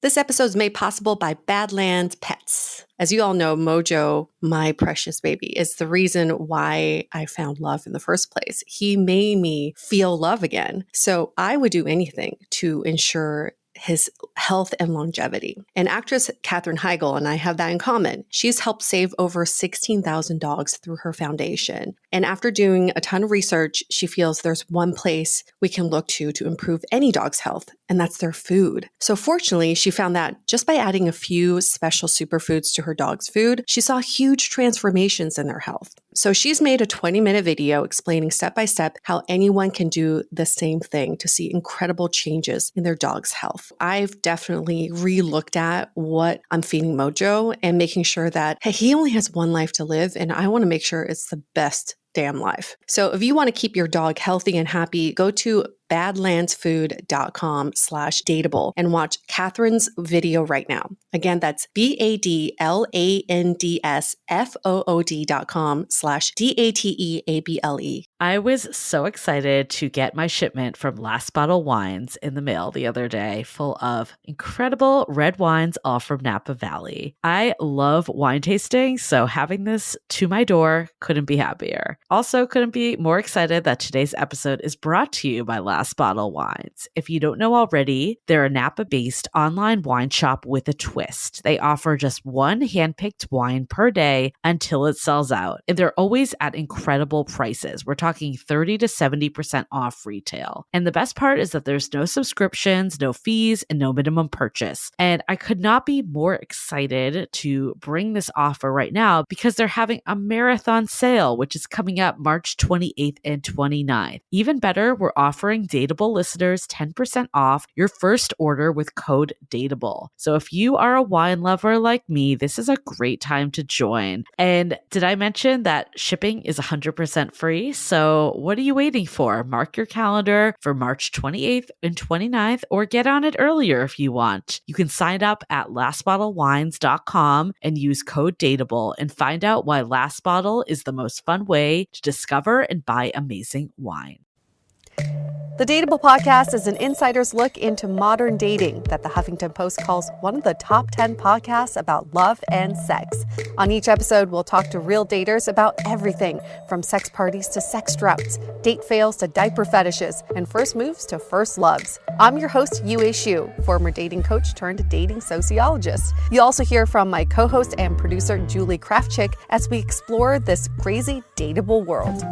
This episode is made possible by Badlands Pets. As you all know, Mojo, my precious baby, is the reason why I found love in the first place. He made me feel love again. So I would do anything to ensure his health and longevity. And actress Katherine Heigl and I have that in common. She's helped save over 16,000 dogs through her foundation. And after doing a ton of research, she feels there's one place we can look to improve any dog's health, and that's their food. So fortunately, she found that just by adding a few special superfoods to her dog's food, she saw huge transformations in their health. So she's made a 20-minute video explaining step-by-step how anyone can do the same thing to see incredible changes in their dog's health. I've definitely re-looked at what I'm feeding Mojo and making sure that, hey, he only has one life to live, and I want to make sure it's the best damn life. So if you want to keep your dog healthy and happy, go to badlandsfood.com/dateable and watch Catherine's video right now. Again, that's badlandsfood.com/dateable. I was so excited to get my shipment from Last Bottle Wines in the mail the other day, full of incredible red wines, all from Napa Valley. I love wine tasting, so having this to my door couldn't be happier. Also, couldn't be more excited that today's episode is brought to you by Last Bottle Wines. If you don't know already, they're a Napa-based online wine shop with a twist. They offer just one handpicked wine per day until it sells out, and they're always at incredible prices. We're talking 30 to 70% off retail. And the best part is that there's no subscriptions, no fees, and no minimum purchase. And I could not be more excited to bring this offer right now because they're having a marathon sale, which is coming up March 28th and 29th. Even better, we're offering Dateable listeners 10% off your first order with code DATEABLE. So if you are a wine lover like me, this is a great time to join. And did I mention that shipping is 100% free? So what are you waiting for? Mark your calendar for March 28th and 29th, or get on it earlier if you want. You can sign up at lastbottlewines.com and use code DATEABLE and find out why Last Bottle is the most fun way to discover and buy amazing wine. The Dateable podcast is an insider's look into modern dating that the Huffington Post calls one of the top 10 podcasts about love and sex. On each episode, we'll talk to real daters about everything from sex parties to sex droughts, date fails to diaper fetishes, and first moves to first loves. I'm your host, Yue Xu, former dating coach turned dating sociologist. You'll also hear from my co-host and producer, Julie Krafchick, as we explore this crazy dateable world.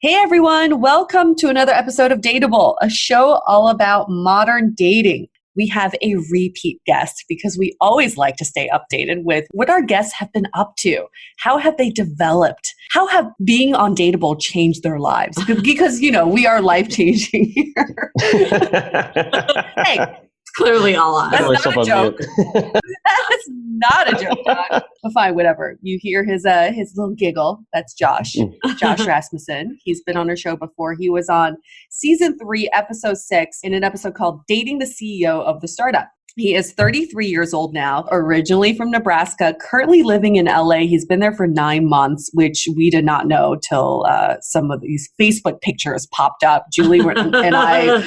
Hey everyone, welcome to another episode of Dateable, a show all about modern dating. We have a repeat guest because we always like to stay updated with what our guests have been up to. How have they developed? How have being on Dateable changed their lives? Because, you know, we are life-changing here. Hey, it's clearly all on. That's not a joke. That's not a joke, Josh. But fine, whatever. You hear his little giggle. That's Josh. Josh Rasmussen. He's been on our show before. He was on season 3, episode 6, in an episode called Dating the CEO of the Startup. He is 33 years old now, originally from Nebraska, currently living in LA. He's been there for 9 months, which we did not know till some of these Facebook pictures popped up. Julie and I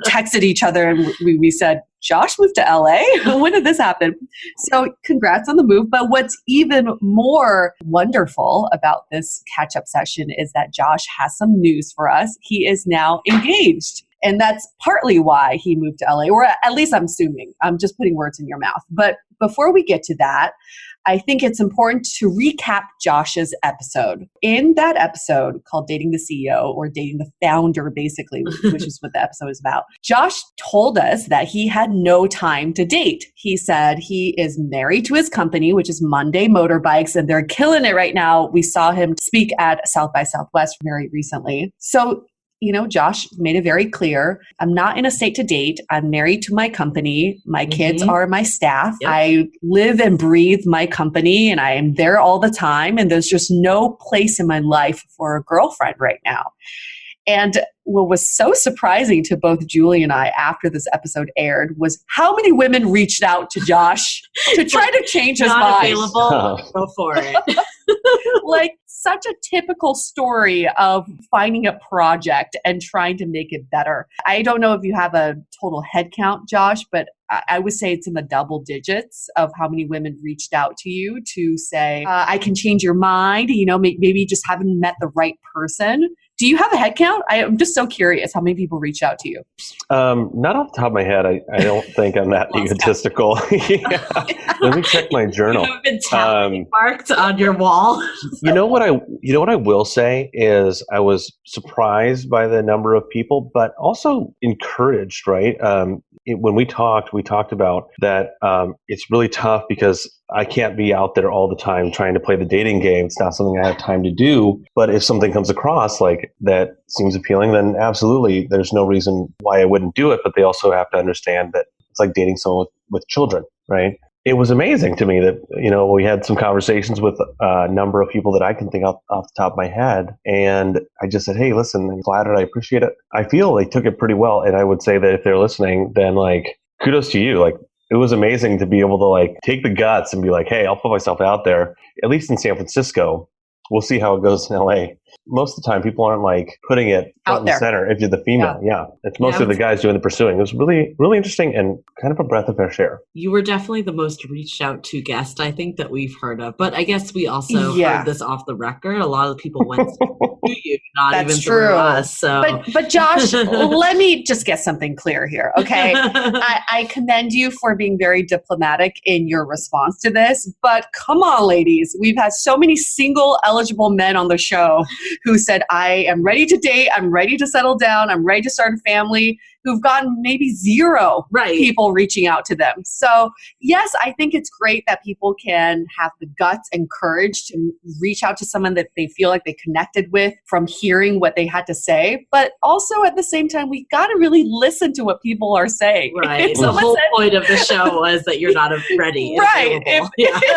texted each other and we said, Josh moved to LA? When did this happen? So congrats on the move. But what's even more wonderful about this catch-up session is that Josh has some news for us. He is now engaged. And that's partly why he moved to LA, or at least I'm assuming. I'm just putting words in your mouth. But before we get to that, I think it's important to recap Josh's episode. In that episode called Dating the CEO, or Dating the Founder, basically, which is what the episode is about, Josh told us that he had no time to date. He said he is married to his company, which is Monday Motorbikes, and they're killing it right now. We saw him speak at South by Southwest very recently. So, you know, Josh made it very clear, I'm not in a state to date. I'm married to my company. My kids are my staff. Yep. I live and breathe my company and I am there all the time. And there's just no place in my life for a girlfriend right now. And what was so surprising to both Julie and I after this episode aired was how many women reached out to Josh to try to change his mind. Not available, go for it. Like such a typical story of finding a project and trying to make it better. I don't know if you have a total head count, Josh, but I would say it's in the double digits of how many women reached out to you to say, I can change your mind. Maybe you just haven't met the right person. Do you have a head count? I'm just so curious how many people reach out to you. Not off the top of my head. I don't think I'm that egotistical. Yeah. Let me check my journal. You have been tally marked on your wall. You know what I will say is I was surprised by the number of people, but also encouraged, right? When we talked about that it's really tough because I can't be out there all the time trying to play the dating game. It's not something I have time to do. But if something comes across like that seems appealing, then absolutely, there's no reason why I wouldn't do it. But they also have to understand that it's like dating someone with children, right? It was amazing to me that, we had some conversations with a number of people that I can think off the top of my head. And I just said, hey, listen, I'm flattered. I appreciate it. I feel they took it pretty well. And I would say that if they're listening, then kudos to you. It was amazing to be able to take the guts and be like, hey, I'll put myself out there, at least in San Francisco. We'll see how it goes in LA. Most of the time, people aren't putting it front and center if you're the female. Yeah. It's mostly the guys doing the pursuing. It was really, really interesting and kind of a breath of fresh air. You were definitely the most reached out to guest, I think, that we've heard of. But I guess we also heard this off the record. A lot of the people went to you, not even through us. So. But Josh, let me just get something clear here, okay? I commend you for being very diplomatic in your response to this. But come on, ladies. We've had so many single eligible men on the show who said, I am ready to date, I'm ready to settle down, I'm ready to start a family, who've gotten maybe zero people reaching out to them. So yes, I think it's great that people can have the guts and courage to reach out to someone that they feel like they connected with from hearing what they had to say. But also at the same time, we got to really listen to what people are saying. Right. The whole point of the show was that you're not ready. Right. If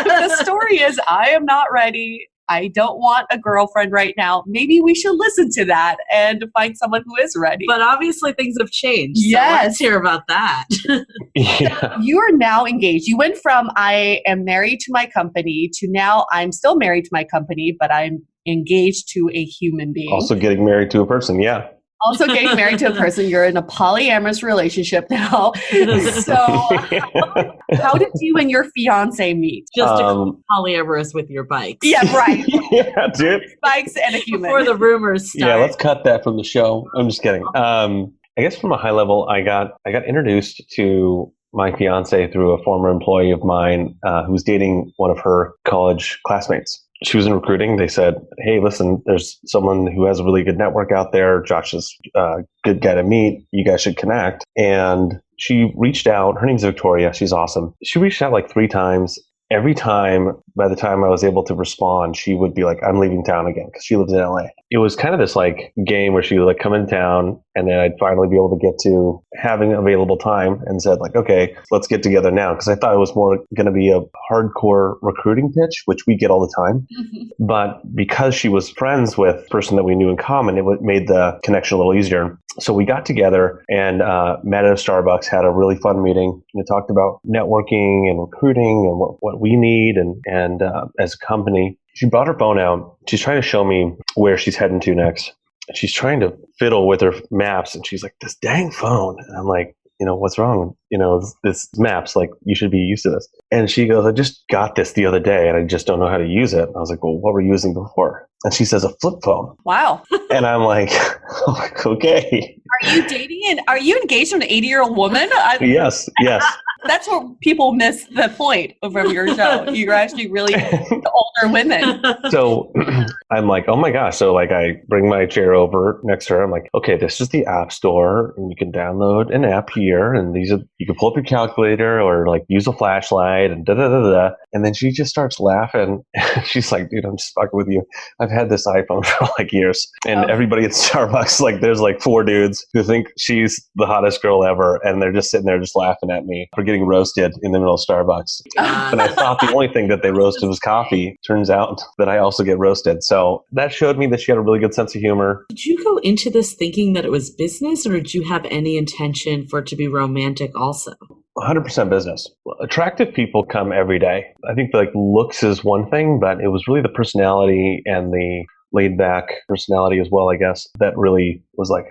the story is, I am not ready, I don't want a girlfriend right now, maybe we should listen to that and find someone who is ready. But obviously things have changed. Yes. So let's hear about that. So you are now engaged. You went from I am married to my company to now I'm still married to my company, but I'm engaged to a human being. Also getting married to a person. Yeah. Also getting married to a person. You're in a polyamorous relationship now. So how did you and your fiance meet? Just to polyamorous with your bikes. Yeah, right. Yeah, dude. Bikes and a human. Before the rumors start. Yeah, let's cut that from the show. I'm just kidding. I guess from a high level, I got introduced to my fiance through a former employee of mine who was dating one of her college classmates. She was in recruiting. They said, hey, listen, there's someone who has a really good network out there. Josh is a good guy to meet. You guys should connect. And she reached out. Her name's Victoria. She's awesome. She reached out 3 times. Every time, by the time I was able to respond, she would be like, I'm leaving town again, because she lives in LA. It was kind of this game where she would come in town, and then I'd finally be able to get to having available time and said okay, let's get together now. Because I thought it was more going to be a hardcore recruiting pitch, which we get all the time. Mm-hmm. But because she was friends with a person that we knew in common, it made the connection a little easier. So we got together and met at a Starbucks, had a really fun meeting. We talked about networking and recruiting and what we need and as a company. She brought her phone out. She's trying to show me where she's heading to next. She's trying to fiddle with her maps, and she's like, this dang phone. And I'm like, what's wrong? This maps, you should be used to this. And she goes, I just got this the other day and I just don't know how to use it. And I was like, well, what were you using before? And she says, a flip phone. Wow. And I'm like, okay. Are you engaged to an 80-year-old woman? Yes. That's where people miss the point from your show. You're actually really the older women. So I'm like, oh my gosh. So I bring my chair over next to her. I'm like, okay, this is the app store and you can download an app here. And you can pull up your calculator or use a flashlight and da-da-da-da. And then she just starts laughing. She's like, dude, I'm just fucking with you. I've had this iPhone for years. And everybody at Starbucks, there's 4 dudes who think she's the hottest girl ever. And they're just sitting there just laughing at me for getting roasted in the middle of Starbucks. And I thought the only thing that they roasted was coffee. Turns out that I also get roasted. So that showed me that she had a really good sense of humor. Did you go into this thinking that it was business, or did you have any intention for it to be romantic also? 100% business. Attractive people come every day. I think like looks is one thing, but it was really the personality and the laid back personality as well, I guess, that really was like,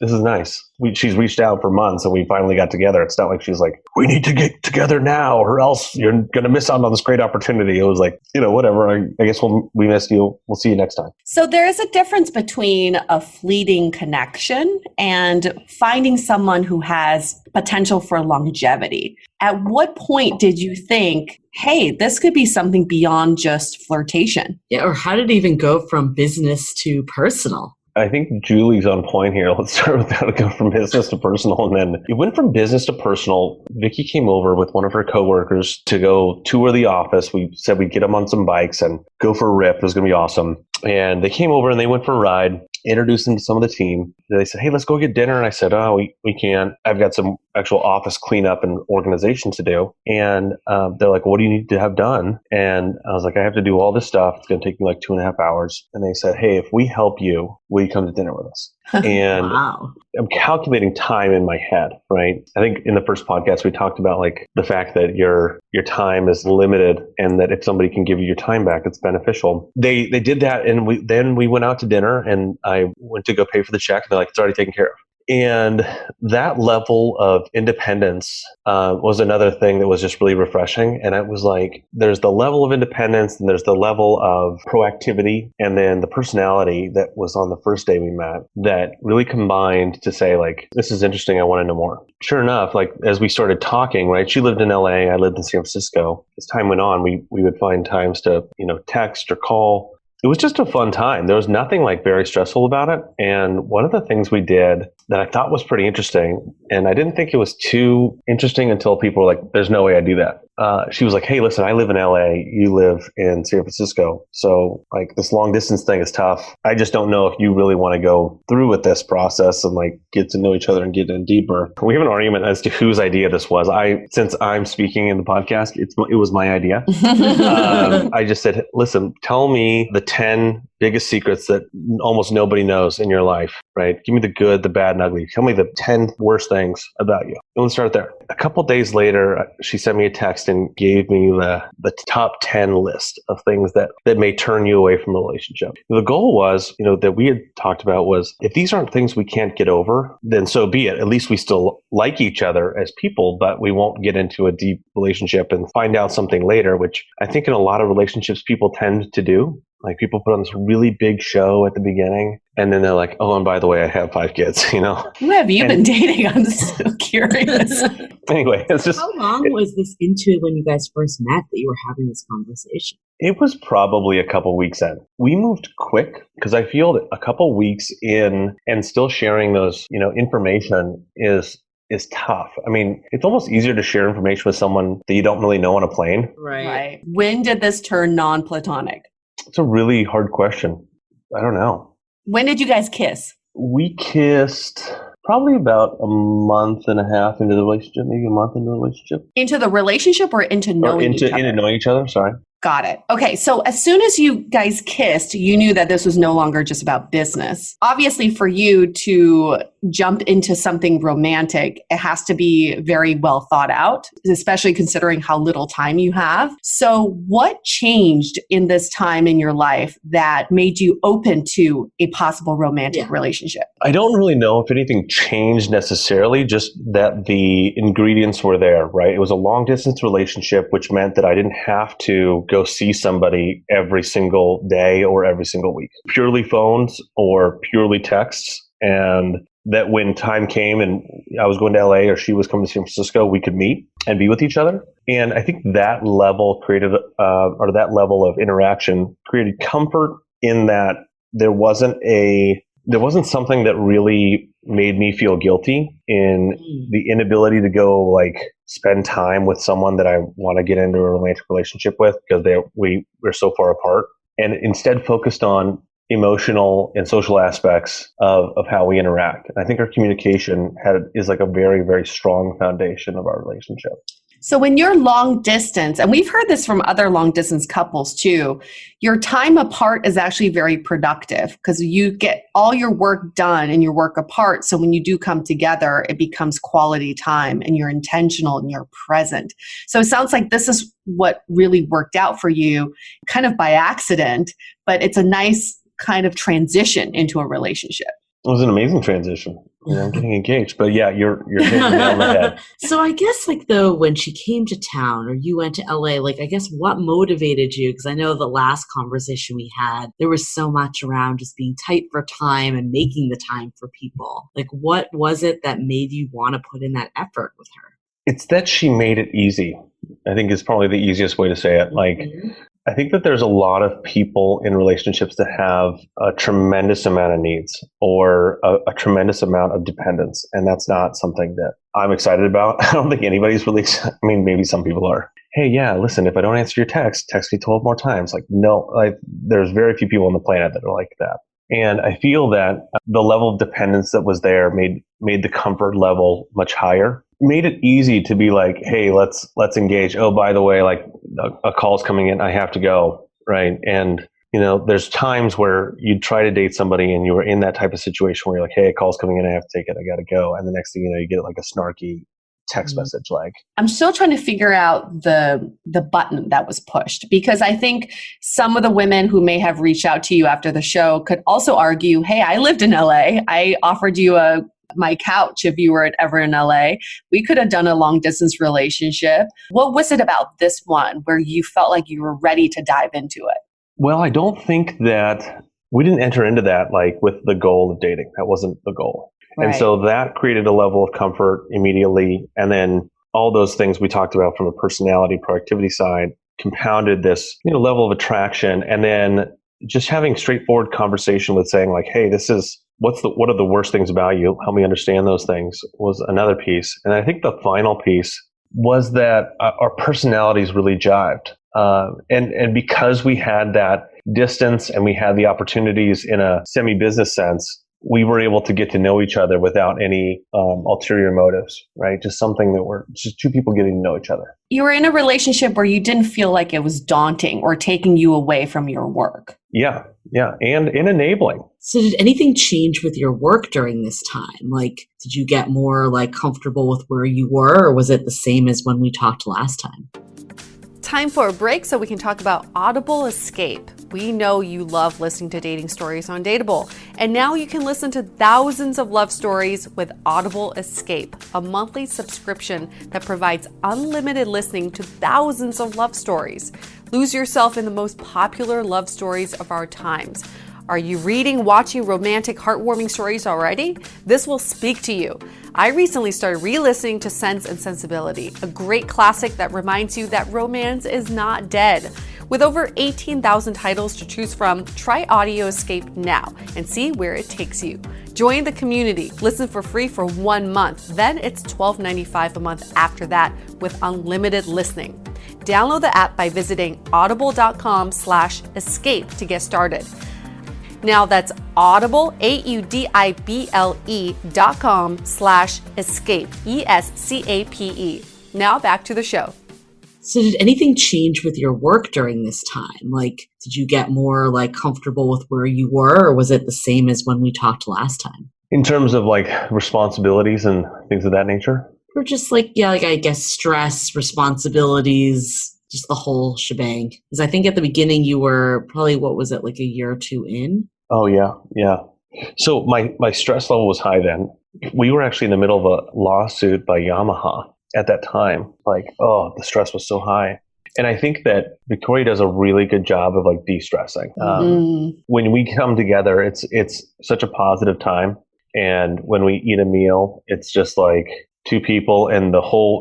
this is nice. She's reached out for months and we finally got together. It's not like she's like, we need to get together now or else you're going to miss out on this great opportunity. It was like, whatever. I guess we missed you. We'll see you next time. So there is a difference between a fleeting connection and finding someone who has potential for longevity. At what point did you think, hey, this could be something beyond just flirtation? Yeah, or how did it even go from business to personal? I think Julie's on point here. Let's start with how to go from business to personal. And then it went from business to personal. Vicky came over with one of her coworkers to go tour the office. We said we'd get them on some bikes and go for a rip. It was going to be awesome. And they came over and they went for a ride, introduced them to some of the team. They said, hey, let's go get dinner. And I said, we can't. I've got some actual office cleanup and organization to do. And they're like, what do you need to have done? And I was like, I have to do all this stuff. It's going to take me like 2.5 hours. And they said, hey, if we help you, will you come to dinner with us? And wow. I'm calculating time in my head, right? I think in the first podcast, we talked about like the fact that your time is limited and that if somebody can give you your time back, it's beneficial. They did that. And we went out to dinner and I went to go pay for the check. And they're like, it's already taken care of. And that level of independence was another thing that was just really refreshing. And it was like, there's the level of independence and there's the level of proactivity and then the personality that was on the first day we met that really combined to say like, this is interesting. I want to know more. Sure enough, like as we started talking, right? She lived in LA. I lived in San Francisco. As time went on, we would find times to, text or call. It was just a fun time. There was nothing like very stressful about it. And one of the things we did that I thought was pretty interesting, and I didn't think it was too interesting until people were like, there's no way I do that. She was like, hey, listen, I live in LA. You live in San Francisco. So like this long distance thing is tough. I just don't know if you really want to go through with this process and like get to know each other and get in deeper. We have an argument as to whose idea this was. Since I'm speaking in the podcast, it was my idea. I just said, listen, tell me the 10 biggest secrets that almost nobody knows in your life, right? Give me the good, the bad, and ugly. Tell me the 10 worst things about you. And let's start there. A couple days later, she sent me a text and gave me the top 10 list of things that may turn you away from a relationship. The goal was, that we had talked about was, if these aren't things we can't get over, then so be it. At least we still like each other as people, but we won't get into a deep relationship and find out something later, which I think in a lot of relationships people tend to do. Like people put on this really big show at the beginning and then they're like, oh, and by the way, I have 5 kids, Who have you been dating? I'm so curious. Anyway, it's just... How long was this into when you guys first met that you were having this conversation? It was probably a couple weeks in. We moved quick because I feel that a couple weeks in and still sharing those, information is tough. I mean, it's almost easier to share information with someone that you don't really know on a plane. Right. When did this turn non-platonic? It's a really hard question. I don't know. When did you guys kiss? We kissed probably about a month and a half into the relationship, maybe a month into the relationship. Into the relationship or into knowing each other? Into knowing each other, sorry. Got it. Okay. So as soon as you guys kissed, you knew that this was no longer just about business. Obviously, for you to jump into something romantic, it has to be very well thought out, especially considering how little time you have. So what changed in this time in your life that made you open to a possible romantic relationship? I don't really know if anything changed necessarily, just that the ingredients were there, right? It was a long distance relationship, which meant that I didn't have to go see somebody every single day or every single week. Purely phones or purely texts. And that when time came and I was going to LA or she was coming to San Francisco, we could meet and be with each other. And I think that level created, or that level of interaction created comfort in that there wasn't something that really made me feel guilty in the inability to go like spend time with someone that I want to get into a romantic relationship with because we're so far apart, and instead focused on emotional and social aspects of how we interact. I think our communication is like a very, very strong foundation of our relationship. So when you're long distance, and we've heard this from other long distance couples too, your time apart is actually very productive because you get all your work done and your work apart. So when you do come together, it becomes quality time and you're intentional and you're present. So it sounds like this is what really worked out for you kind of by accident, but it's a nice kind of transition into a relationship. It was an amazing transition. I'm getting engaged, but yeah, you're hitting the nail on the head. So I guess though, when she came to town or you went to LA, I guess what motivated you? Because I know the last conversation we had, there was so much around just being tight for time and making the time for people. What was it that made you want to put in that effort with her? It's that she made it easy. I think is probably the easiest way to say it. I think that there's a lot of people in relationships that have a tremendous amount of needs or a tremendous amount of dependence. And that's not something that I'm excited about. I don't think anybody's really, maybe some people are. Hey, yeah, listen, if I don't answer your text me 12 more times. No, there's very few people on the planet that are like that. And I feel that the level of dependence that was there made the comfort level much higher. Made it easy to be like, hey, let's engage. Oh, by the way, a call's coming in, I have to go, right? And there's times where you try to date somebody and you were in that type of situation where you're like, hey, a call's coming in, I have to take it, I got to go. And the next thing you know, you get a snarky text message. I'm still trying to figure out the button that was pushed, because I think some of the women who may have reached out to you after the show could also argue, hey, I lived in LA. I offered you my couch if you were ever in LA. We could have done a long distance relationship. What was it about this one where you felt like you were ready to dive into it? Well, I don't think that we didn't enter into that with the goal of dating. That wasn't the goal. Right. And so that created a level of comfort immediately. And then all those things we talked about from a personality, productivity side compounded this level of attraction. And then just having straightforward conversation with saying hey, what are the worst things about you? Help me understand those things was another piece. And I think the final piece was that our personalities really jived. And because we had that distance and we had the opportunities in a semi-business sense, we were able to get to know each other without any ulterior motives, right? Just something that we're just two people getting to know each other. You were in a relationship where you didn't feel like it was daunting or taking you away from your work. Yeah. And enabling. So did anything change with your work during this time? Did you get more comfortable with where you were, or was it the same as when we talked last time? Time for a break so we can talk about Audible Escape. We know you love listening to dating stories on Dateable, and now you can listen to thousands of love stories with Audible Escape, a monthly subscription that provides unlimited listening to thousands of love stories. Lose yourself in the most popular love stories of our times. Are you reading, watching romantic, heartwarming stories already? This will speak to you. I recently started re-listening to Sense and Sensibility, a great classic that reminds you that romance is not dead. With over 18,000 titles to choose from, try Audio Escape now and see where it takes you. Join the community. Listen for free for 1 month. Then it's $12.95 a month after that with unlimited listening. Download the app by visiting audible.com/escape to get started. Now that's Audible, audible.com/escape, ESCAPE. Now back to the show. So did anything change with your work during this time? Did you get more comfortable with where you were, or was it the same as when we talked last time? In terms of responsibilities and things of that nature? Or just I guess stress, responsibilities, just the whole shebang. Because I think at the beginning you were probably, what was it, a year or two in? Oh, yeah. So my stress level was high then. We were actually in the middle of a lawsuit by Yamaha at that time. The stress was so high. And I think that Victoria does a really good job of de-stressing. When we come together, it's such a positive time. And when we eat a meal, it's just two people and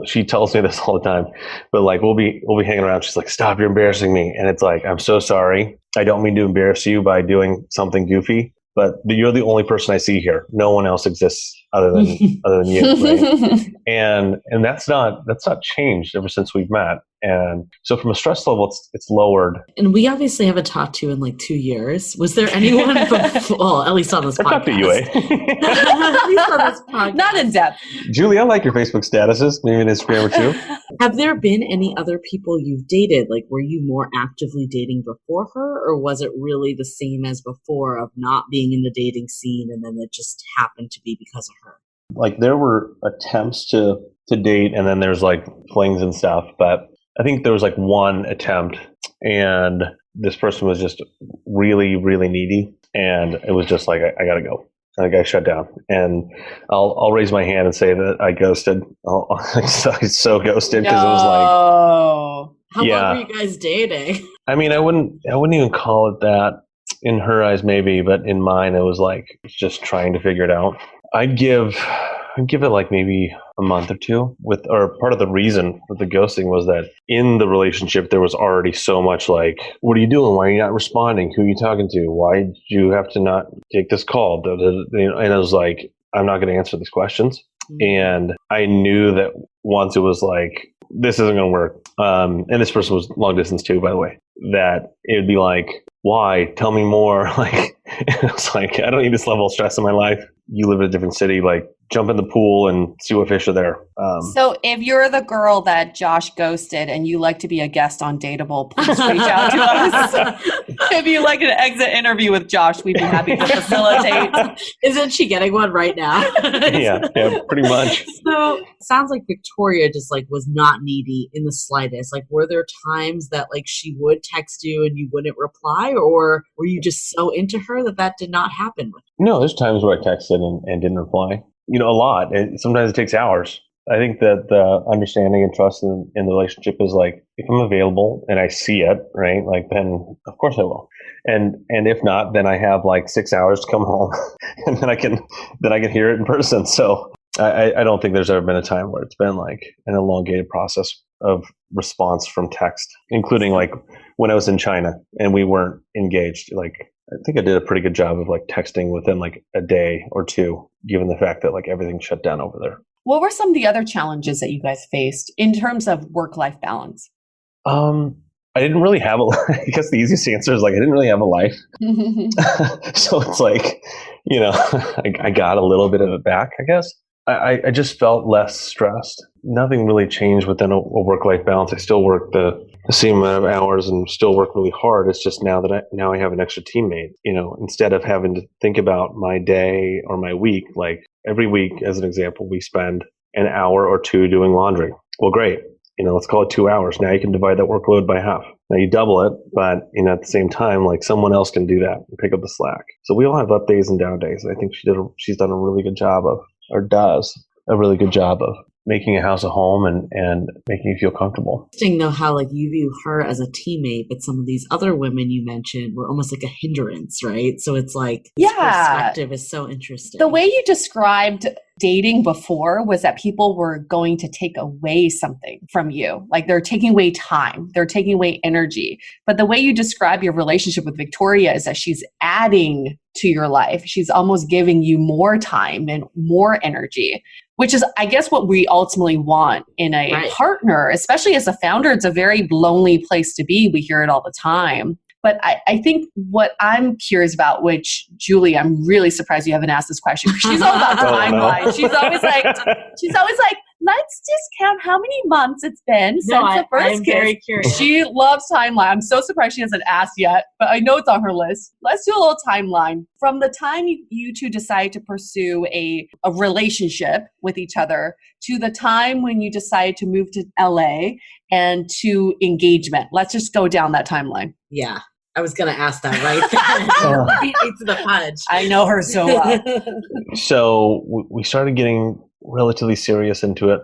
she tells me this all the time, but we'll be hanging around. She's like, stop, you're embarrassing me. And it's I'm so sorry. I don't mean to embarrass you by doing something goofy, but you're the only person I see here. No one else exists other than you, right? And that's not changed ever since we've met. And so from a stress level, it's lowered. And we obviously haven't talked to you in like 2 years. Was there anyone before, well, at least on this podcast? Talk to you, eh? At least on this podcast. Not in depth. Julie, I like your Facebook statuses, maybe an Instagram or two. Have there been any other people you've dated? Like, were you more actively dating before her, or was it really the same as before of not being in the dating scene and then it just happened to be because of her? Like there were attempts to date, and then there's like flings and stuff, but I think there was like one attempt, and this person was just really, really needy, and it was just like I gotta go. And the guy shut down, and I'll raise my hand and say that I ghosted. I so ghosted because it was like, how long were you guys dating? I mean, I wouldn't even call it that in her eyes, maybe, but in mine, it was like just trying to figure it out. I'd give it like maybe a month or two or part of the reason for the ghosting was that in the relationship, there was already so much like, what are you doing? Why are you not responding? Who are you talking to? Why did you have to not take this call? And I was like, I'm not going to answer these questions. Mm-hmm. And I knew that once it was like, this isn't going to work. And this person was long distance too, by the way, that it would be like, why? Tell me more. Like, it was like, I don't need this level of stress in my life. You live in a different city, like jump in the pool and see what fish are there. So if you're the girl that Josh ghosted and you like to be a guest on Dateable, please reach out to us. If you like an exit interview with Josh, we'd be happy to facilitate. Isn't she getting one right now? yeah, pretty much. So it sounds like Victoria just like was not needy in the slightest. Like, were there times that like she would text you and you wouldn't reply, or were you just so into her that did not happen with you? No, there's times where I texted and didn't reply. A lot. Sometimes it takes hours. I think that the understanding and trust in the relationship is like, if I'm available and I see it, right, like then of course I will. And if not, then I have like 6 hours to come home and then I can hear it in person. So I don't think there's ever been a time where it's been like an elongated process of response from text, including like when I was in China and we weren't engaged. Like, I think I did a pretty good job of like texting within like a day or two, given the fact that like everything shut down over there. What were some of the other challenges that you guys faced in terms of work-life balance? I didn't really have I guess the easiest answer is like, I didn't really have a life. So it's like, I got a little bit of it back, I guess. I just felt less stressed. Nothing really changed within a work-life balance. I still work the same amount of hours and still work really hard. It's just now that I have an extra teammate, instead of having to think about my day or my week, like every week, as an example, we spend an hour or two doing laundry. Well, great. Let's call it 2 hours. Now you can divide that workload by half. Now you double it, but at the same time, like someone else can do that and pick up the slack. So we all have up days and down days. I think she's done a really good job does a really good job of making a house a home and making you feel comfortable. Interesting though how like you view her as a teammate, but some of these other women you mentioned were almost like a hindrance, right? So it's like this perspective is so interesting. The way you described dating before was that people were going to take away something from you. Like they're taking away time, they're taking away energy. But the way you describe your relationship with Victoria is that she's adding to your life. She's almost giving you more time and more energy, which is, I guess, what we ultimately want in a partner, especially as a founder. It's a very lonely place to be. We hear it all the time. But I think what I'm curious about, which, Julie, I'm really surprised you haven't asked this question. She's all about timeline. No. She's always like, let's just count how many months it's been since the first kiss. Very curious. She loves timeline. I'm so surprised she hasn't asked yet, but I know it's on her list. Let's do a little timeline. From the time you two decide to pursue a relationship with each other to the time when you decide to move to LA and to engagement. Let's just go down that timeline. Yeah. I was going to ask that right there. Beat me to the punch. I know her so well. So we started getting relatively serious into it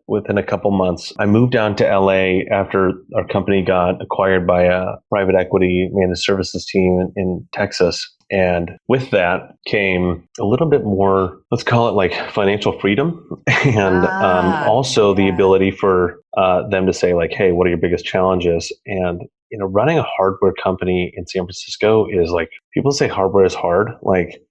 within a couple months. I moved down to LA after our company got acquired by a private equity managed services team in Texas. And with that came a little bit more, let's call it like financial freedom. And also the ability for them to say like, hey, what are your biggest challenges? And running a hardware company in San Francisco is like, people say hardware is hard. Like,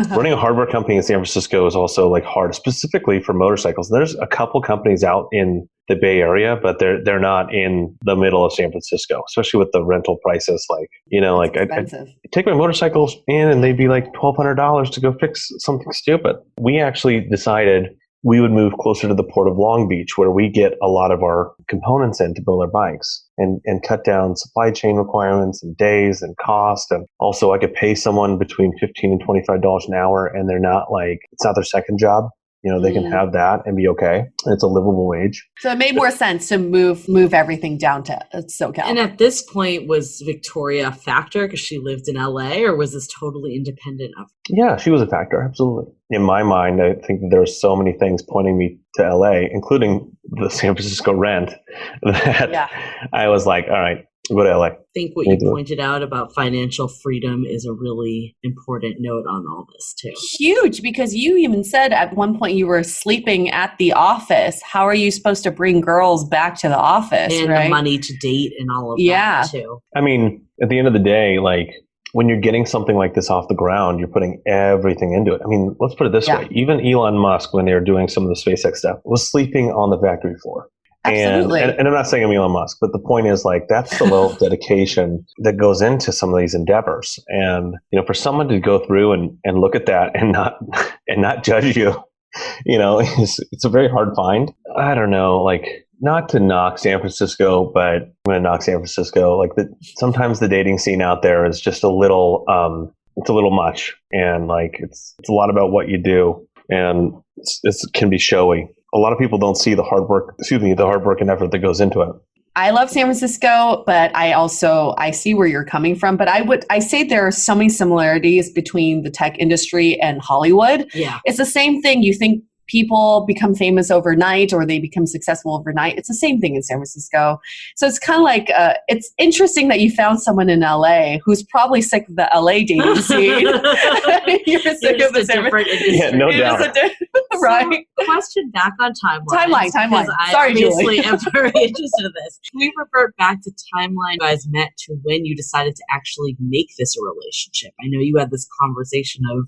Running a hardware company in San Francisco is also like hard, specifically for motorcycles. There's a couple companies out in the Bay Area, but they're not in the middle of San Francisco, especially with the rental prices. Like, like I take my motorcycles in and they'd be like $1,200 to go fix something stupid. We actually decided we would move closer to the Port of Long Beach, where we get a lot of our components in to build our bikes, and cut down supply chain requirements and days and cost. And also I could pay someone between $15 and $25 an hour, and they're not like, it's not their second job. They can have that and be okay. And it's a livable wage. So it made more sense to move everything down to SoCal. And at this point, was Victoria a factor because she lived in LA, or was this totally independent of? Yeah, she was a factor. Absolutely. In my mind, I think that there were so many things pointing me to LA, including the San Francisco rent, that I was like, all right, go to LA. I think what you pointed out about financial freedom is a really important note on all this too. Huge, because you even said at one point you were sleeping at the office. How are you supposed to bring girls back to the office? And right? The money to date and all of that too. I mean, at the end of the day, like when you're getting something like this off the ground, you're putting everything into it. I mean, let's put it this way. Even Elon Musk, when they were doing some of the SpaceX stuff, was sleeping on the factory floor. Absolutely. And I'm not saying I'm Elon Musk, but the point is, like, that's the level of dedication that goes into some of these endeavors. And, for someone to go through and look at that and not judge you, it's a very hard find. I don't know, like, not to knock San Francisco, but I'm going to knock San Francisco. Like, sometimes the dating scene out there is just a little, it's a little much. And like, it's a lot about what you do, and it can be showy. A lot of people don't see the hard work and effort that goes into it. I love San Francisco, but I see where you're coming from. But I say there are so many similarities between the tech industry and Hollywood. Yeah. It's the same thing. You think people become famous overnight or they become successful overnight. It's the same thing in San Francisco. So it's kind of like, it's interesting that you found someone in LA who's probably sick of the LA dating scene. You're sick of the different industry. Yeah, no doubt. Right. So, question back on timeline. Timeline. Sorry, Julie. I'm very interested in this. Can we revert back to timeline you guys met to when you decided to actually make this a relationship? I know you had this conversation of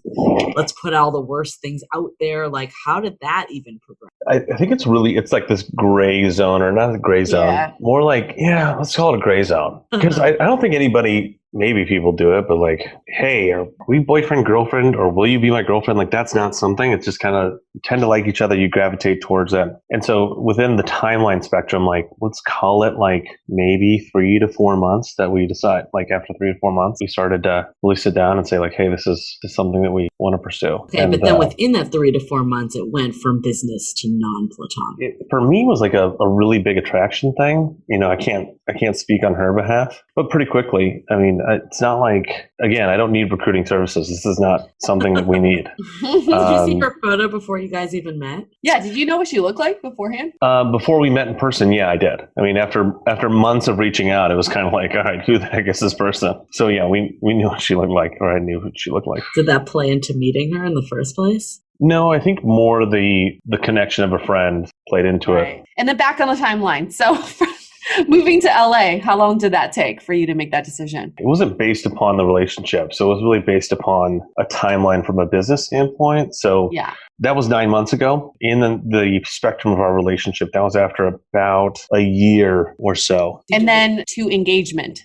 let's put all the worst things out there. Like, how did that even progress? I think it's like this gray zone, or not a gray zone, more like, let's call it a gray zone. Because I don't think anybody, maybe people do it, but like, hey, are we boyfriend, girlfriend, or will you be my girlfriend? Like, that's not something. It's just kind of tend to like each other. You gravitate towards that. And so within the timeline spectrum, like, let's call it like maybe 3 to 4 months that we decide, like after 3 to 4 months, we started to really sit down and say like, hey, this is something that we want to pursue. Okay, but then within that 3 to 4 months, it went from business to non-platonic. It, for me, was like a really big attraction thing. I can't speak on her behalf, but pretty quickly, I mean, it's not like, again, I don't need recruiting services. This is not something that we need. Did you see her photo before you guys even met? Yeah. Did you know what she looked like beforehand? Before we met in person, yeah, I did. I mean, after months of reaching out, it was kind of like, all right, who the heck is this person? So yeah, we knew what she looked like, or I knew what she looked like. Did that play into meeting her in the first place? No, I think more the connection of a friend played into it. And then back on the timeline. So moving to LA, how long did that take for you to make that decision? It wasn't based upon the relationship. So it was really based upon a timeline from a business standpoint. So that was 9 months ago. In the spectrum of our relationship, that was after about a year or so. And then to engagement?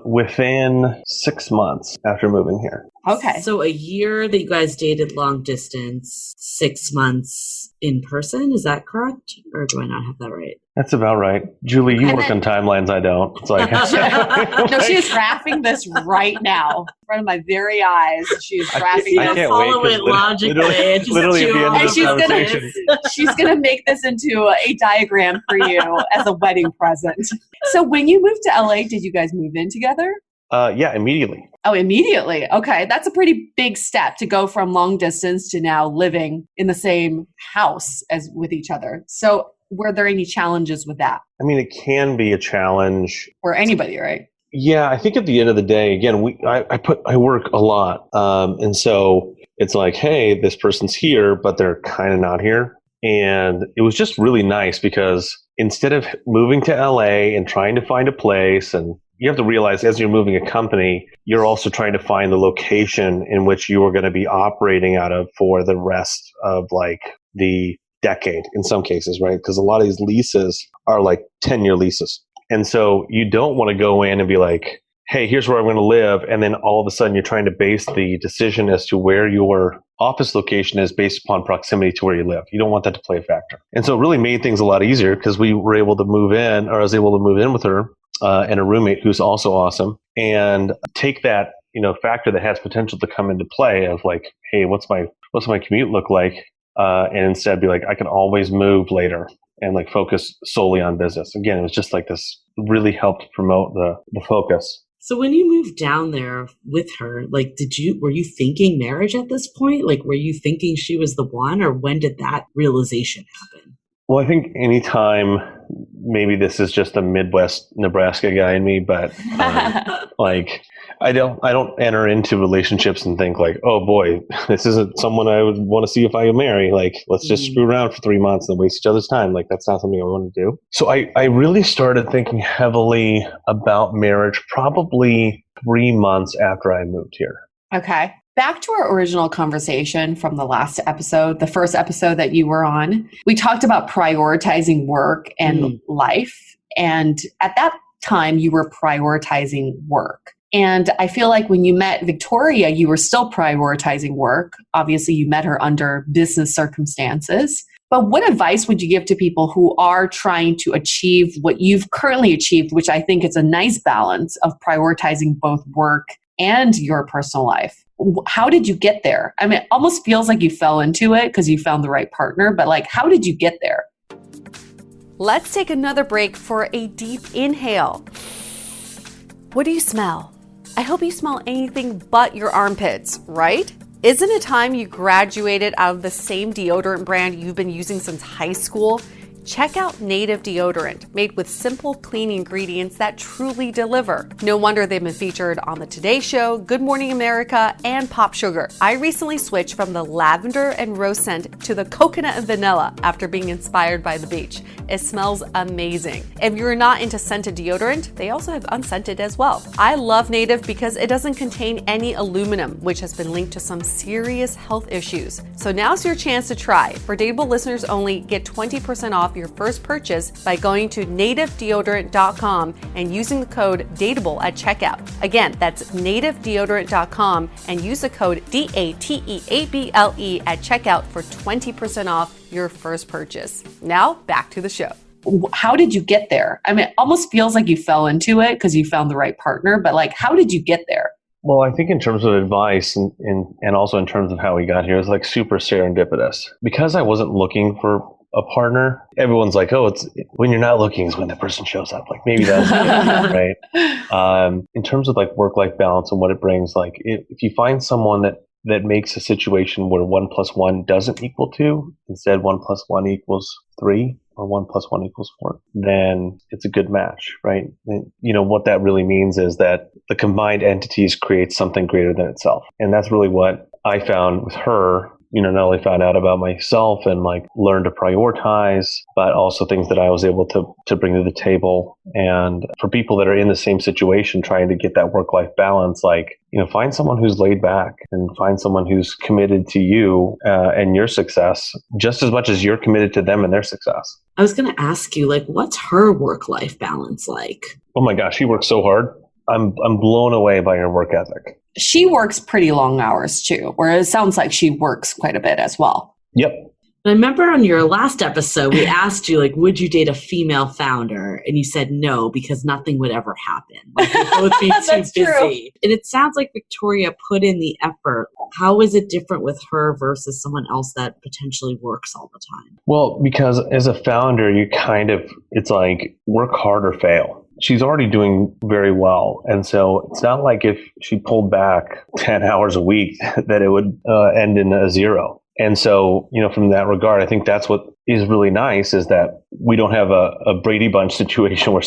Within 6 months after moving here. Okay. So a year that you guys dated long distance, 6 months in person. Is that correct? Or do I not have that right? That's about right. Julie, you work on timelines. I don't. It's like, no, she is graphing this right now in front of my very eyes. She is graphing I this. can't follow wait. it logically. Literally at the end of the conversation. She's going to make this into a diagram for you as a wedding present. So when you moved to LA, did you guys move in together? Yeah, immediately. Oh, immediately. Okay. That's a pretty big step to go from long distance to now living in the same house as with each other. So were there any challenges with that? I mean, it can be a challenge. For anybody, right? Yeah, I think at the end of the day, again, I work a lot. And so it's like, hey, this person's here, but they're kind of not here. And it was just really nice because instead of moving to LA and trying to find a place and you have to realize as you're moving a company, you're also trying to find the location in which you are going to be operating out of for the rest of like the decade in some cases, right? Because a lot of these leases are like 10-year leases. And so you don't want to go in and be like, hey, here's where I'm going to live. And then all of a sudden you're trying to base the decision as to where your office location is based upon proximity to where you live. You don't want that to play a factor. And so it really made things a lot easier because we were able to move in, or I was able to move in with her and a roommate who's also awesome, and take that, factor that has potential to come into play of like, hey, what's my commute look like? And instead be like, I can always move later and like focus solely on business. Again, it was just like this really helped promote the focus. So when you moved down there with her, like, were you thinking marriage at this point? Like, were you thinking she was the one, or when did that realization happen? Well, I think anytime, maybe this is just a Midwest Nebraska guy in me, but like I don't enter into relationships and think like, oh boy, this isn't someone I would want to see if I marry. Like, let's just screw around for 3 months and waste each other's time. Like, that's not something I want to do. So I really started thinking heavily about marriage probably 3 months after I moved here. Okay. Back to our original conversation from the last episode, the first episode that you were on, we talked about prioritizing work and life. And at that time, you were prioritizing work. And I feel like when you met Victoria, you were still prioritizing work. Obviously, you met her under business circumstances. But what advice would you give to people who are trying to achieve what you've currently achieved, which I think is a nice balance of prioritizing both work and your personal life? How did you get there? I mean, it almost feels like you fell into it because you found the right partner, but like, how did you get there? Let's take another break for a deep inhale. What do you smell? I hope you smell anything but your armpits, right? Isn't it time you graduated out of the same deodorant brand you've been using since high school? Check out Native Deodorant, made with simple, clean ingredients that truly deliver. No wonder they've been featured on The Today Show, Good Morning America, and Pop Sugar. I recently switched from the lavender and rose scent to the coconut and vanilla after being inspired by the beach. It smells amazing. If you're not into scented deodorant, they also have unscented as well. I love Native because it doesn't contain any aluminum, which has been linked to some serious health issues. So now's your chance to try. For Dateable listeners only, get 20% off your first purchase by going to nativedeodorant.com and using the code DATEABLE at checkout. Again, that's nativedeodorant.com and use the code DATEABLE at checkout for 20% off your first purchase. Now, back to the show. How did you get there? I mean, it almost feels like you fell into it because you found the right partner, but like, how did you get there? Well, I think in terms of advice and also in terms of how we got here, it's like super serendipitous. Because I wasn't looking for a partner, everyone's like, oh, it's when you're not looking is when the person shows up. Like maybe that's it, right? In terms of like work-life balance and what it brings, like if you find someone that makes a situation where 1 + 1 doesn't equal 2, instead 1 + 1 equals 3 or 1 + 1 equals 4, then it's a good match, right? And, what that really means is that the combined entities create something greater than itself. And that's really what I found with her. Not only found out about myself and like learned to prioritize, but also things that I was able to bring to the table. And for people that are in the same situation, trying to get that work-life balance, like, find someone who's laid back and find someone who's committed to you and your success just as much as you're committed to them and their success. I was going to ask you, like, what's her work-life balance like? Oh my gosh, she works so hard. I'm blown away by her work ethic. She works pretty long hours too, whereas it sounds like she works quite a bit as well. Yep. I remember on your last episode, we asked you, like, would you date a female founder? And you said no, because nothing would ever happen. Like, you'd both be too busy. True. And it sounds like Victoria put in the effort. How is it different with her versus someone else that potentially works all the time? Well, because as a founder, it's like work hard or fail. She's already doing very well. And so it's not like if she pulled back 10 hours a week that it would end in a 0. And so, from that regard, I think that's what is really nice is that we don't have a Brady Bunch situation where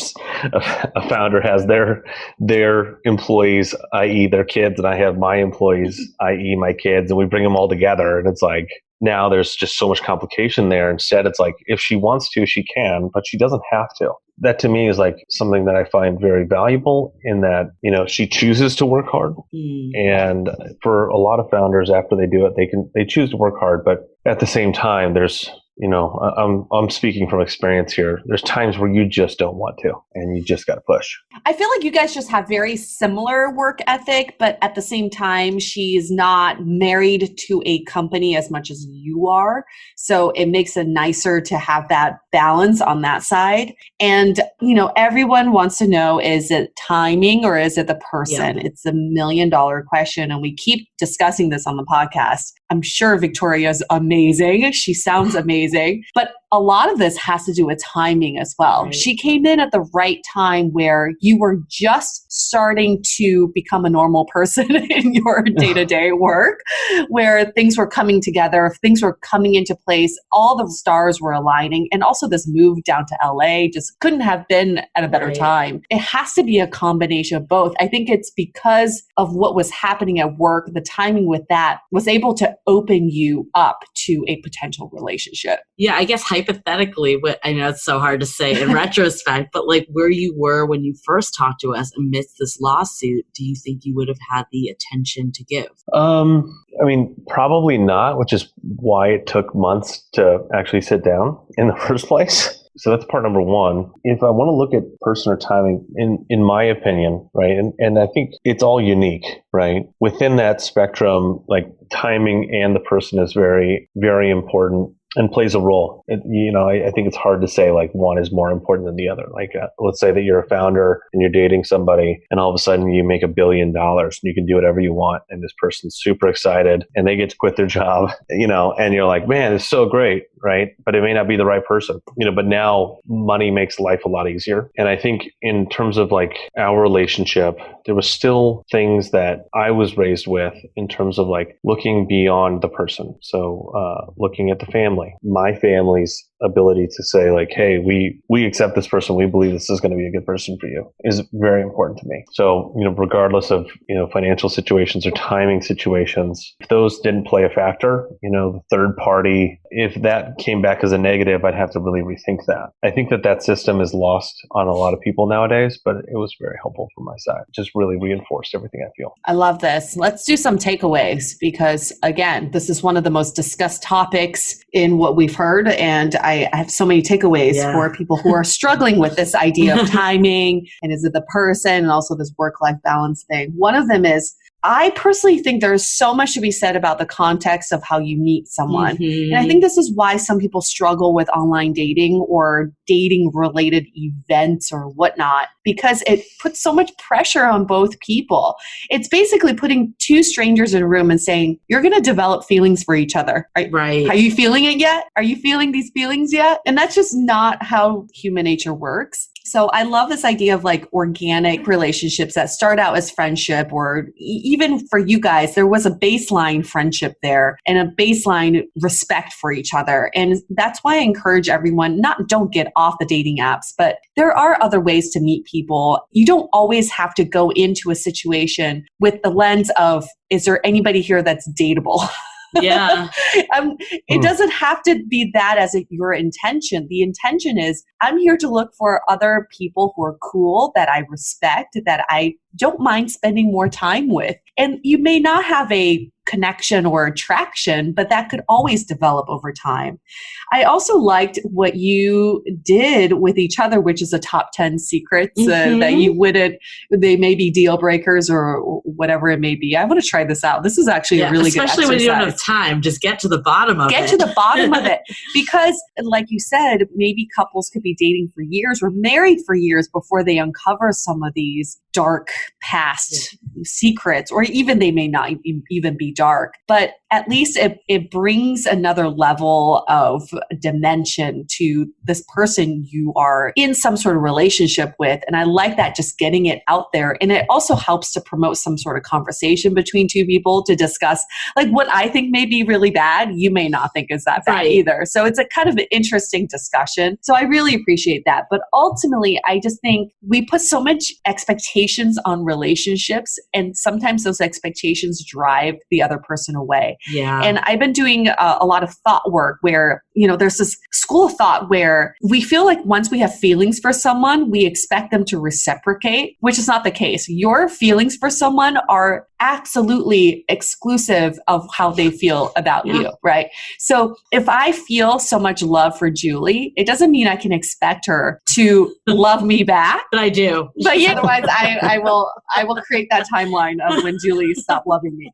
a founder has their employees, i.e. their kids, and I have my employees, i.e. my kids, and we bring them all together. And it's like, now there's just so much complication there. Instead, it's like, if she wants to, she can, but she doesn't have to. that to me is like something that I find very valuable in that, she chooses to work hard. And for a lot of founders, after they do it, they choose to work hard. But at the same time, there's, I'm speaking from experience here. There's times where you just don't want to, and you just got to push. I feel like you guys just have very similar work ethic, but at the same time, she's not married to a company as much as you are. So it makes it nicer to have that balance on that side. And, everyone wants to know, is it timing or is it the person? Yeah. It's $1 million question. And we keep discussing this on the podcast. I'm sure Victoria's amazing. She sounds amazing. But a lot of this has to do with timing as well. Right. She came in at the right time where you were just starting to become a normal person in your day-to-day work, where things were coming together, things were coming into place, all the stars were aligning. And also this move down to LA just couldn't have been at a better time. It has to be a combination of both. I think it's because of what was happening at work, the timing with that was able to open you up to a potential relationship. Yeah, I guess hypothetically, I know it's so hard to say in retrospect, but like where you were when you first talked to us amidst this lawsuit, do you think you would have had the attention to give? Probably not, which is why it took months to actually sit down in the first place. So that's part number one. If I want to look at person or timing, in my opinion, right, and I think it's all unique, right? Within that spectrum, like timing and the person is very, very important and plays a role. I think it's hard to say like one is more important than the other. Like let's say that you're a founder and you're dating somebody and all of a sudden you make $1 billion and you can do whatever you want. And this person's super excited and they get to quit their job, and you're like, man, it's so great. Right. But it may not be the right person, but now money makes life a lot easier. And I think in terms of like our relationship, there was still things that I was raised with in terms of like looking beyond the person. So looking at the family, my family's ability to say like, hey, we accept this person. We believe this is going to be a good person for you is very important to me. So, regardless of, financial situations or timing situations, if those didn't play a factor, the third party, if that came back as a negative, I'd have to really rethink that. I think that system is lost on a lot of people nowadays, but it was very helpful from my side. Just really reinforced everything I feel. I love this. Let's do some takeaways because again, this is one of the most discussed topics in what we've heard. And I have so many takeaways for people who are struggling with this idea of timing and is it the person and also this work-life balance thing. One of them is, I personally think there's so much to be said about the context of how you meet someone. And I think this is why some people struggle with online dating or dating related events or whatnot, because it puts so much pressure on both people. It's basically putting two strangers in a room and saying, you're going to develop feelings for each other. Right. Are you feeling it yet? Are you feeling these feelings yet? And that's just not how human nature works. So I love this idea of like organic relationships that start out as friendship, or even for you guys, there was a baseline friendship there and a baseline respect for each other. And that's why I encourage everyone, don't get off the dating apps, but there are other ways to meet people. You don't always have to go into a situation with the lens of, is there anybody here that's dateable? Yeah. It doesn't have to be that as your intention. The intention is, I'm here to look for other people who are cool, that I respect, that I don't mind spending more time with. And you may not have a connection or attraction, but that could always develop over time. I also liked what you did with each other, which is a top 10 secrets that you wouldn't, they may be deal breakers or whatever it may be. I want to try this out. This is actually a really good exercise. Especially when you don't have time, just get to the bottom of it. Get to the bottom of it. Because like you said, maybe couples could be dating for years or married for years before they uncover some of these dark past secrets, or even they may not even be dark, but at least it brings another level of dimension to this person you are in some sort of relationship with. And I like that, just getting it out there. And it also helps to promote some sort of conversation between two people to discuss, like, what I think may be really bad, you may not think is that bad either. So it's a kind of an interesting discussion. So I really appreciate that. But ultimately, I just think we put so much expectation expectations on relationships, and sometimes those expectations drive the other person away. Yeah. And I've been doing a lot of thought work where, there's this school of thought where we feel like once we have feelings for someone, we expect them to reciprocate, which is not the case. Your feelings for someone are absolutely exclusive of how they feel about you, right? So if I feel so much love for Julie, it doesn't mean I can expect her to love me back. But I do. But otherwise, I will create that timeline of when Julie stopped loving me.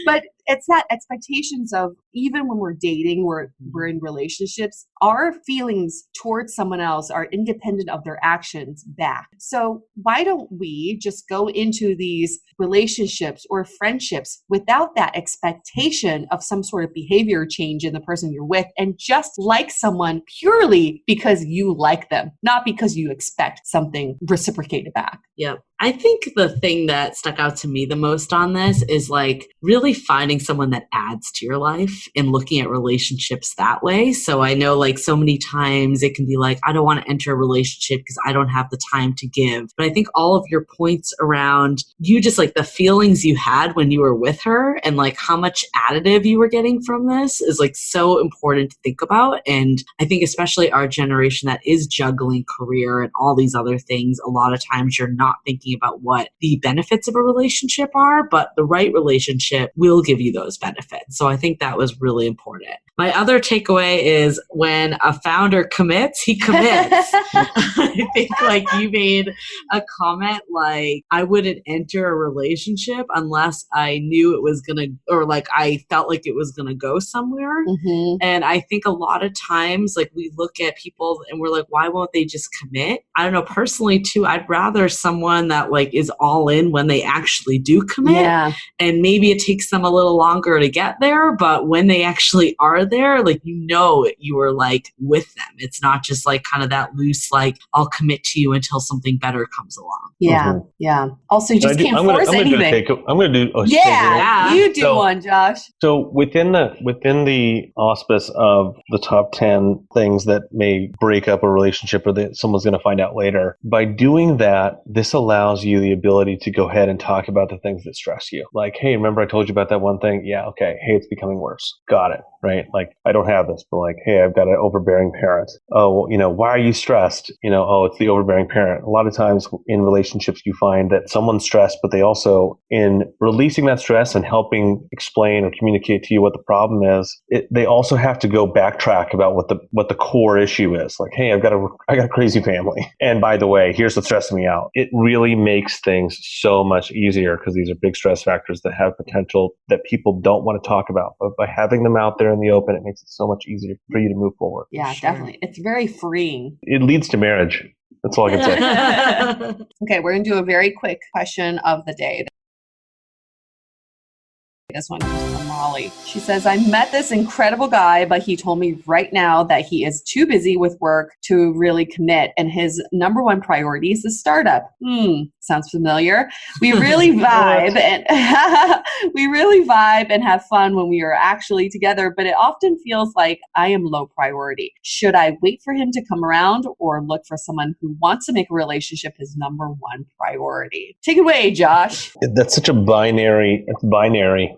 But it's that expectations of, even when we're dating, we're in relationships, our feelings towards someone else are independent of their actions back. So why don't we just go into these relationships or friendships without that expectation of some sort of behavior change in the person you're with, and just like someone purely because you like them, not because you expect something reciprocated back. Yep. I think the thing that stuck out to me the most on this is like really finding someone that adds to your life and looking at relationships that way. So I know like so many times it can be like, I don't want to enter a relationship because I don't have the time to give. But I think all of your points around you, just like the feelings you had when you were with her and like how much additive you were getting from this is like so important to think about. And I think especially our generation that is juggling career and all these other things, a lot of times you're not thinking about what the benefits of a relationship are, but the right relationship will give you those benefits. So I think that was really important. My other takeaway is when a founder commits, he commits. I think like you made a comment like, I wouldn't enter a relationship unless I knew it was going to, or like I felt like it was going to go somewhere. Mm-hmm. And I think a lot of times like we look at people and we're like, why won't they just commit? I don't know, personally too, I'd rather someone that like is all in when they actually do commit. Yeah. And maybe it takes them a little longer to get there, but when they actually are there, like, you were like with them. It's not just like kind of that loose, like, I'll commit to you until something better comes along. Yeah. Mm-hmm. Yeah. Also, you just can't force anything. I'm going to do you do one, Josh. So within the auspice of the top 10 things that may break up a relationship or that someone's going to find out later, by doing that, this allows you the ability to go ahead and talk about the things that stress you. Like, hey, remember I told you about that one thing? Yeah, okay. Hey, it's becoming worse. Got it. Right? Like, I don't have this, but like, hey, I've got an overbearing parent. Oh, why are you stressed? Oh, it's the overbearing parent. A lot of times in relationships, you find that someone's stressed, but they also, in releasing that stress and helping explain or communicate to you what the problem is, they also have to go backtrack about what the core issue is. Like, hey, I got a crazy family. And by the way, here's what's stressing me out. It really makes things so much easier because these are big stress factors that have potential that people don't want to talk about. But by having them out there in the open, it makes it so much easier for you to move forward. Yeah, definitely. It's very freeing. It leads to marriage. That's all I can say. Okay, we're going to do a very quick question of the day. This one comes from Molly. She says, I met this incredible guy, but he told me right now that he is too busy with work to really commit, and his number one priority is the startup. Sounds familiar. We really vibe and have fun when we are actually together, but it often feels like I am low priority. Should I wait for him to come around or look for someone who wants to make a relationship his number one priority? Take it away, Josh. That's such a binary,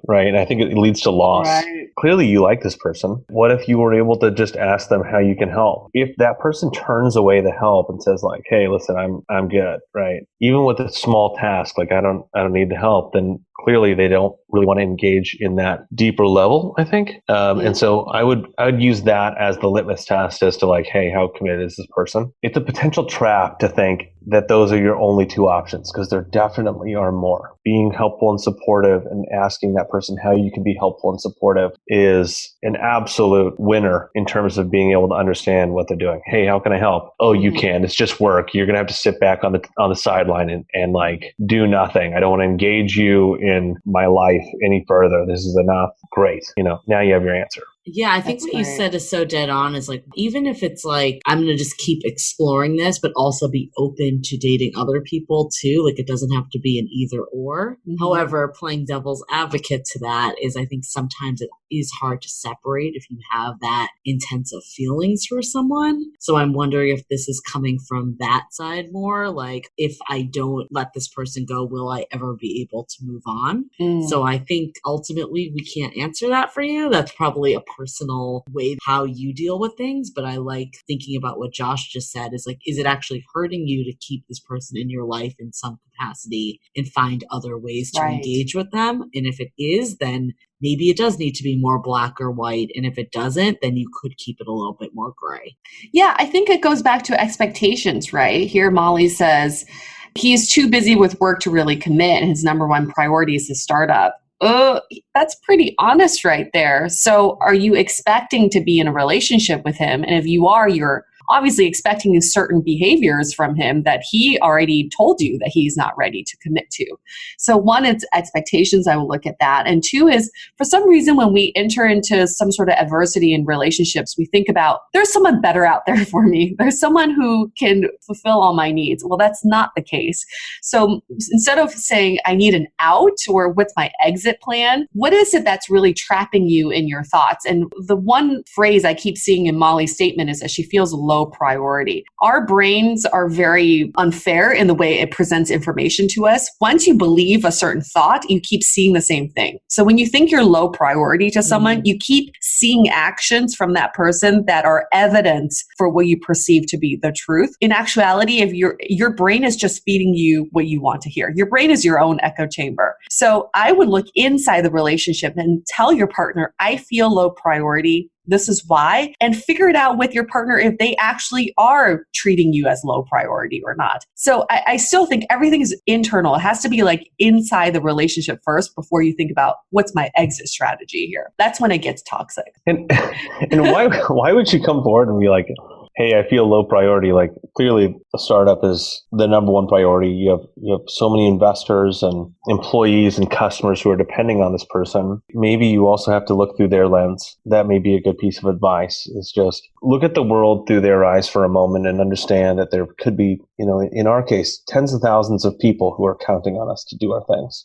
right? And I think it leads to loss. Right. Clearly you like this person. What if you were able to just ask them how you can help? If that person turns away the help and says like, hey, listen, I'm good, right? Even with a small task, like I don't need the help, then clearly they don't really want to engage in that deeper level, I think. And so I would use that as the litmus test as to like, hey, how committed is this person? It's a potential trap to think that those are your only two options, because there definitely are more. Being helpful and supportive and asking that person how you can be helpful and supportive is an absolute winner in terms of being able to understand what they're doing. Hey, how can I help? Oh, you can. It's just work. You're going to have to sit back on the sideline and like do nothing. I don't want to engage you in my life any further. This is enough. Great. Now you have your answer. Yeah, I think That's what you great. said is so dead on is like, even if it's like, I'm going to just keep exploring this, but also be open to dating other people too. Like it doesn't have to be an either or. However, playing devil's advocate to that is I think sometimes it is hard to separate if you have that intensive feelings for someone. So I'm wondering if this is coming from that side more. Like if I don't let this person go, will I ever be able to move on? So I think ultimately we can't answer that for you. That's probably a personal way how you deal with things. But I like thinking about what Josh just said is like, is it actually hurting you to keep this person in your life in some capacity and find other ways to engage with them? And if it is, then maybe it does need to be more black or white. And if it doesn't, then you could keep it a little bit more gray. Yeah, I think it goes back to expectations, right? Here, Molly says he's too busy with work to really commit, and his number one priority is his startup. That's pretty honest right there. So are you expecting to be in a relationship with him? And if you are, you're obviously expecting certain behaviors from him that he already told you that he's not ready to commit to. So one, it's expectations. I will look at that. And two is, for some reason, when we enter into some sort of adversity in relationships, we think about, there's someone better out there for me. There's someone who can fulfill all my needs. Well, that's not the case. So instead of saying, I need an out or what's my exit plan, what is it that's really trapping you in your thoughts? And the one phrase I keep seeing in Molly's statement is that she feels low priority. Our brains are very unfair in the way it presents information to us. Once you believe a certain thought, you keep seeing the same thing. So when you think you're low priority to someone, you keep seeing actions from that person that are evidence for what you perceive to be the truth. In actuality, if your brain is just feeding you what you want to hear. Your brain is your own echo chamber. So I would look inside the relationship and tell your partner, I feel low priority. This is why, and figure it out with your partner if they actually are treating you as low priority or not. So I still think everything is internal. It has to be like inside the relationship first before you think about what's my exit strategy here. That's when it gets toxic. And why would you come forward and be like, hey, I feel low priority? Like clearly a startup is the number one priority. You have so many investors and employees and customers who are depending on this person. Maybe you also have to look through their lens. That may be a good piece of advice, is just look at the world through their eyes for a moment and understand that there could be, in our case, tens of thousands of people who are counting on us to do our things.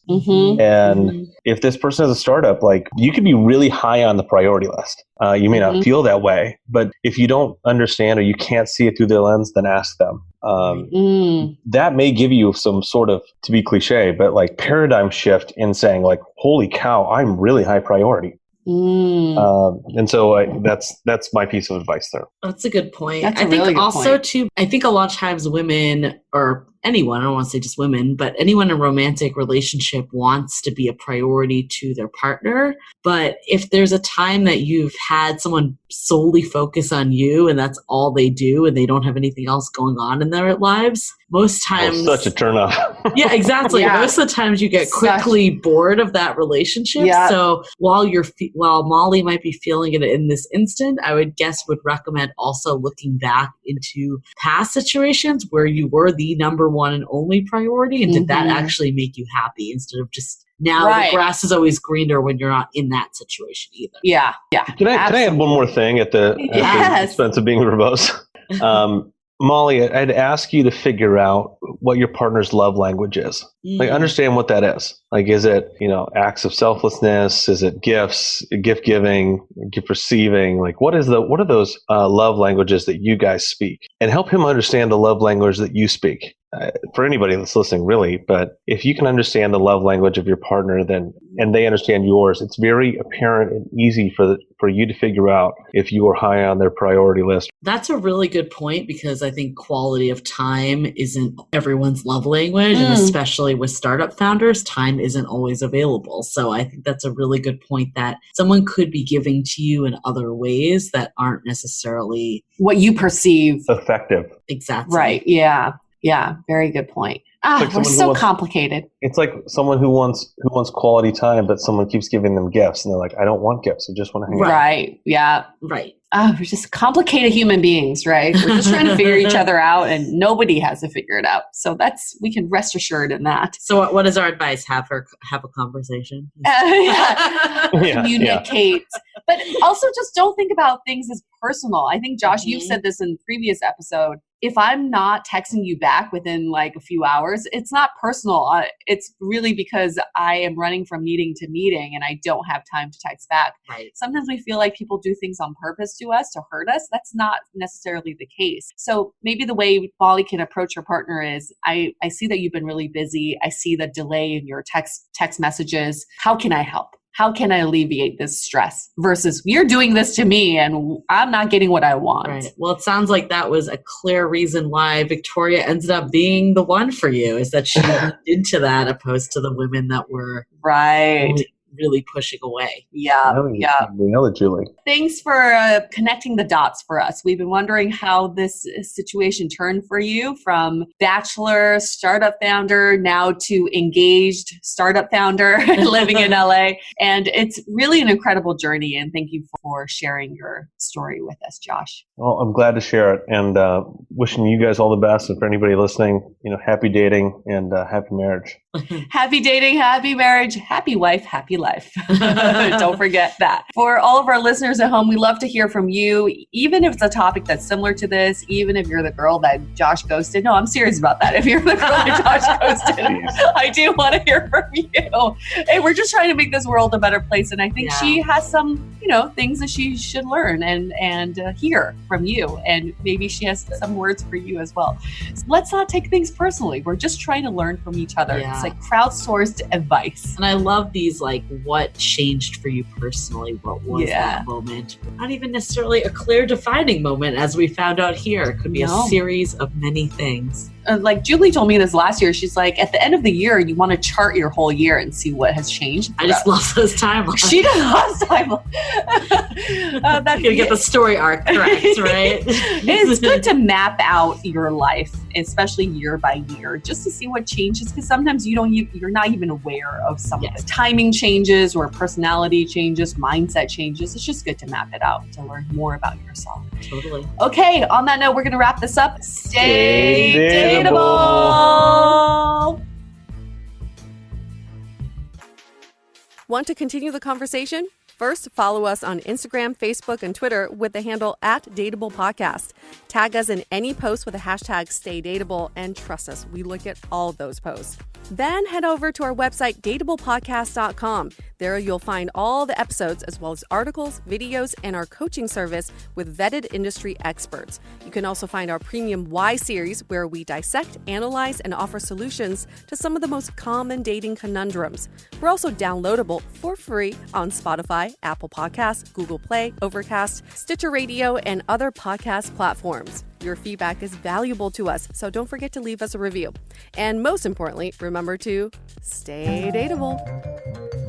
And if this person has a startup, like you could be really high on the priority list. You may not feel that way, but if you don't understand or you can't see it through their lens, then ask them. That may give you some sort of, to be cliche, but like paradigm shift in saying like, holy cow, I'm really high priority. And so that's my piece of advice there. That's a good point. That's I a think really good also point. too, I think a lot of times women or anyone, I don't want to say just women, but anyone in a romantic relationship wants to be a priority to their partner. But if there's a time that you've had someone solely focus on you and that's all they do and they don't have anything else going on in their lives, most times... such a turnoff. Yeah, exactly. Yeah. Most of the times you get quickly bored of that relationship. Yeah. So while Molly might be feeling it in this instant, I would recommend also looking back into past situations where you were the number one and only priority, and did that actually make you happy instead of just now the grass is always greener when you're not in that situation either. Yeah. Can I add one more thing at the expense of being verbose? Molly, I'd ask you to figure out what your partner's love language is. Like, understand what that is. Like, is it, acts of selflessness? Is it gifts, gift giving, gift receiving? Like, what are those love languages that you guys speak? And help him understand the love language that you speak. For anybody that's listening, really, but if you can understand the love language of your partner, and they understand yours, it's very apparent and easy for you to figure out if you are high on their priority list. That's a really good point, because I think quality of time isn't everyone's love language, and especially with startup founders, time isn't always available. So I think that's a really good point, that someone could be giving to you in other ways that aren't necessarily what you perceive effective. Exactly. Right. Yeah. Yeah, very good point. We're so complicated. It's like someone who wants quality time, but someone keeps giving them gifts, and they're like, I don't want gifts. I just want to hang out. Right. Yeah. Right. We're just complicated human beings, right? We're just trying to figure each other out, and nobody has to figure it out. So we can rest assured in that. So what is our advice? Have a conversation. Communicate. But also just don't think about things as personal. I think, Josh, you've said this in previous episode. If I'm not texting you back within like a few hours, it's not personal. It's really because I am running from meeting to meeting and I don't have time to text back. Right. Sometimes we feel like people do things on purpose to us, to hurt us. That's not necessarily the case. So maybe the way Molly can approach her partner is, I see that you've been really busy. I see the delay in your text messages. How can I help? How can I alleviate this stress? Versus, you're doing this to me and I'm not getting what I want. Right. Well, it sounds like that was a clear reason why Victoria ended up being the one for you, is that she went into that opposed to the women that were really pushing away. Yeah. We know it, Julie. Thanks for connecting the dots for us. We've been wondering how this situation turned for you from bachelor, startup founder, now to engaged startup founder living in LA. And it's really an incredible journey. And thank you for sharing your story with us, Josh. Well, I'm glad to share it, and wishing you guys all the best. And for anybody listening, happy dating and happy marriage. Happy dating, happy marriage, happy wife, happy life. Don't forget that. For all of our listeners at home, we love to hear from you, even if it's a topic that's similar to this, even if you're the girl that Josh ghosted. No, I'm serious about that. If you're the girl that Josh ghosted, I do want to hear from you. Hey, we're just trying to make this world a better place. And I think she has some, things that she should learn and hear from you. And maybe she has some words for you as well. So let's not take things personally. We're just trying to learn from each other. Yeah. It's like crowdsourced advice. And I love these, like, what changed for you personally? What was that moment? Not even necessarily a clear defining moment, as we found out here. It could be a series of many things. Like Julie told me this last year. She's like, at the end of the year, you want to chart your whole year and see what has changed. I just love those timelines. She does love timelines. You get the story arc correct, right? It's good to map out your life, especially year by year, just to see what changes. Because sometimes you're not even aware of some of the timing changes or personality changes, mindset changes. It's just good to map it out to learn more about yourself. Totally. Okay, on that note, we're going to wrap this up. Stay dateable. Want to continue the conversation? First, follow us on Instagram, Facebook, and Twitter with the handle @DateablePodcast. Tag us in any post with the hashtag StayDateable, and trust us, we look at all those posts. Then head over to our website, dateablepodcast.com. There you'll find all the episodes as well as articles, videos, and our coaching service with vetted industry experts. You can also find our premium Why series, where we dissect, analyze, and offer solutions to some of the most common dating conundrums. We're also downloadable for free on Spotify, Apple Podcasts, Google Play, Overcast, Stitcher Radio, and other podcast platforms. Your feedback is valuable to us, so don't forget to leave us a review. And most importantly, remember to stay dateable.